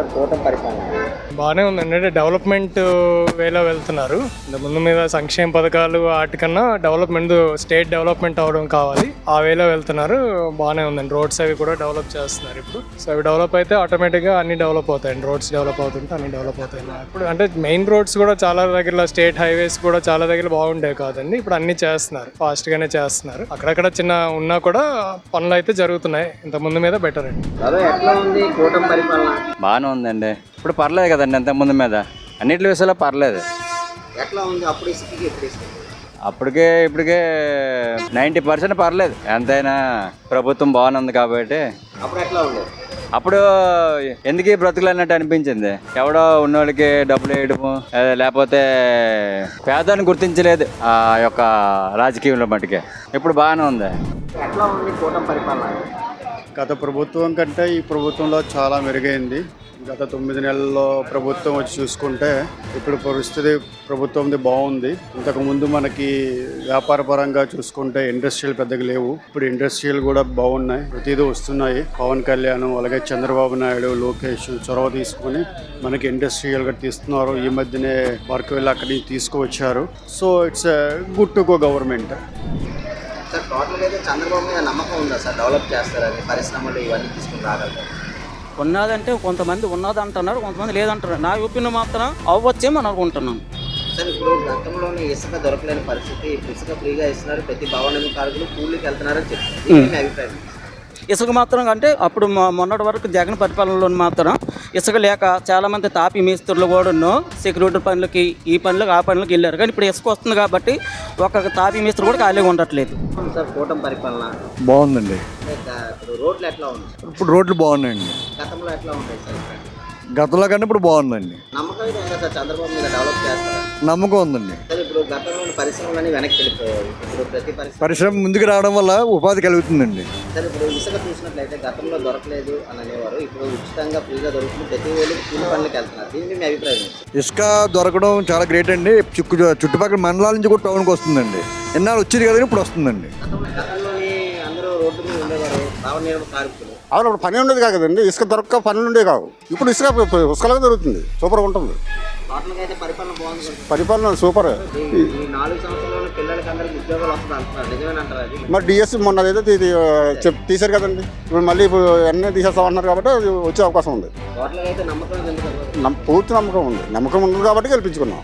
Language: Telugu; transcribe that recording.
సార్ కూటమి పరిపాలన? బాగానే ఉందండి. అంటే డెవలప్మెంట్ వేలో వెళ్తున్నారు. ముందు మీద సంక్షేమ పథకాలు వాటికన్నా డెవలప్మెంట్, స్టేట్ డెవలప్మెంట్ అవడం కావాలి, ఆ వేలో వెళ్తున్నారు. బాగానే ఉందండి. రోడ్స్ అవి కూడా డెవలప్ చేస్తున్నారు ఇప్పుడు. సో అవి డెవలప్ అయితే ఆటోమేటిక్గా అన్ని డెవలప్ అవుతాయండి. రోడ్స్ డెవలప్ అవుతుంటే అన్ని డెవలప్ అవుతాయి. ఇప్పుడు అంటే మెయిన్ రోడ్స్ కూడా చాలా దగ్గర, స్టేట్ హైవేస్ కూడా చాలా దగ్గర బాగుండేవి కాదండి. ఇప్పుడు అన్ని చేస్తున్నారు, ఫాస్ట్గానే చేస్తున్నారు. అక్కడక్కడ చిన్న ఉన్నా కూడా పనులు అయితే జరుగుతున్నాయి. ఇంత ముందు మీద బెటర్ అండి. ఎట్లా ఉంది కూటమి పరిపాలన? బాగానే ఉందండి. ఇప్పుడు పర్లేదు కదండి, అంత ముందు మీద అన్నింటి విషయంలో పర్లేదు. ఎట్లా ఉంది అప్పుడు ఇసుకకి ఇప్పుడు ఇసుక? అప్పటికే ఇప్పటికే 90% పర్లేదు. ఎంతైనా ప్రభుత్వం బాగుంది కాబట్టి. అప్పుడు ఎట్లా ఉంది? అప్పుడు ఎందుకు ఈ బ్రతుకులు అన్నట్టు అనిపించింది. ఎవడో ఉన్నోళ్ళకి డబ్బులు వేయడము, లేకపోతే పేదవాడిని గుర్తించలేదు ఆ యొక్క రాజకీయంలో మటుకే. ఇప్పుడు బాగానే ఉంది. ఎట్లా ఉంది కూటమి పరిపాలన? గత ప్రభుత్వం కంటే ఈ ప్రభుత్వంలో చాలా మెరుగైంది. గత 9 నెలల్లో ప్రభుత్వం వచ్చి చూసుకుంటే ఇప్పుడు పరిస్థితి ప్రభుత్వంది బాగుంది. ఇంతకుముందు మనకి వ్యాపార పరంగా చూసుకుంటే ఇండస్ట్రియల్ పెద్దగా లేవు. ఇప్పుడు ఇండస్ట్రియల్ కూడా బాగున్నాయి, ప్రతిదీ వస్తున్నాయి. పవన్ కళ్యాణ్ అలాగే చంద్రబాబు నాయుడు, లోకేష్ చొరవ తీసుకొని మనకి ఇండస్ట్రియల్గా తీస్తున్నారు. ఈ మధ్యనే వర్క్ వెళ్ళి అక్కడి నుంచి తీసుకువచ్చారు. So it's good to go government. Sir టోటల్గా అయితే చంద్రబాబు మీద నమ్మకం ఉందా సార్? డెవలప్ చేస్తారని, పరిశ్రమలు ఇవన్నీ తీసుకుని రాగలరు? ఉన్నదంటే కొంతమంది ఉన్నది అంటున్నారు, కొంతమంది లేదంటున్నారు. నా ఒపీనియన్ మాత్రం అవ్వచ్చేమో అనుకుంటున్నాను. సార్ ఇప్పుడు గతంలోనే ఇసుక దొరకలేని పరిస్థితి, ఇప్పుడు ఇసుక ఫ్రీగా ఇస్తున్నారు, ప్రతి భవన కార్మికులు కూలీకి వెళ్తున్నారని చెప్తున్నారు. మీ అభిప్రాయం? ఇసుక మాత్రం అంటే అప్పుడు మొన్నటి వరకు జగన్ పరిపాలనలో మాత్రం ఇసుక లేక చాలామంది తాపీ మేస్త్రులు కూడా సెక్యూరిటీ పనులకి, ఈ పనులకు, ఆ పనులకు వెళ్ళారు. కానీ ఇప్పుడు ఇసుక వస్తుంది కాబట్టి ఒక తాపీ మేస్త్రి కూడా ఖాళీగా ఉండట్లేదు. సార్ కూటమి పరిపాలన బాగుందండి. ఇప్పుడు రోడ్లు ఎట్లా ఉంది? ఇప్పుడు రోడ్లు బాగున్నాయండి. గతంలో ఎట్లా ఉంటాయి సార్? గతంలో కన్నా ఇప్పుడు బాగుందండి. నమ్మకం అయితే ఉందా సార్ చంద్రబాబు మీద డెవలప్ చేస్తారా? నమ్మకం ఉందండి. సార్ ఇప్పుడు గతంలోని పరిశ్రమలన్నీ వెనక్కి వెళ్ళిపోయాయి. ఇప్పుడు ప్రతి పరిశ్రమ ముందుకు రావడం వల్ల ఉపాధి కలుగుతుందండి. సార్ ఇప్పుడు ఇసుక చూసినట్లయితే గతంలో దొరకలేదు అని అనేవారు, ఇప్పుడు ఉచితంగా ఫ్రీగా దొరుకుతుంది, ప్రతి వేలు కూలి పనులకు వెళ్తున్నారు. దీన్ని మీ అభిప్రాయం? ఇసుక దొరకడం చాలా గ్రేట్ అండి. చుట్టుపక్కల మండలాల నుంచి కూడా టౌన్కి వస్తుందండి. ఎన్నాళ్ళు వచ్చేది కదా, ఇప్పుడు వస్తుందండి. గతంలోని అందరూ రోడ్డు మీద ఉండేవారు, భవన నిర్మాణ కార్మికులు. అవును, అప్పుడు పని ఉండేది కాదండి. ఇసుక దొరక్క పనులు ఉండేవి కావు. ఇప్పుడు ఇసుక ఉసుకలాగా దొరుకుతుంది, సూపర్గా ఉంటుంది. టోటల్గా అయితే పరిపాలన బాగుంది. పరిపాలన సూపర్. ఈ 4 సంవత్సరాల పిల్లలకి అందరికి ఉద్యోగాలు వస్తుంది అంటున్నారు, నిజమేనంటారు అది? మరి డిఎస్సి మొన్న ఏదో తీశారు కదండి. ఇప్పుడు మళ్ళీ ఇప్పుడు అన్నీ తీసేస్తామన్నారు కాబట్టి అది వచ్చే అవకాశం ఉంది. టోటల్గా అయితే నమ్మకం ఎందుకు? పూర్తి నమ్మకం ఉంది. నమ్మకం ఉంది కాబట్టి గెలిపించుకున్నాం.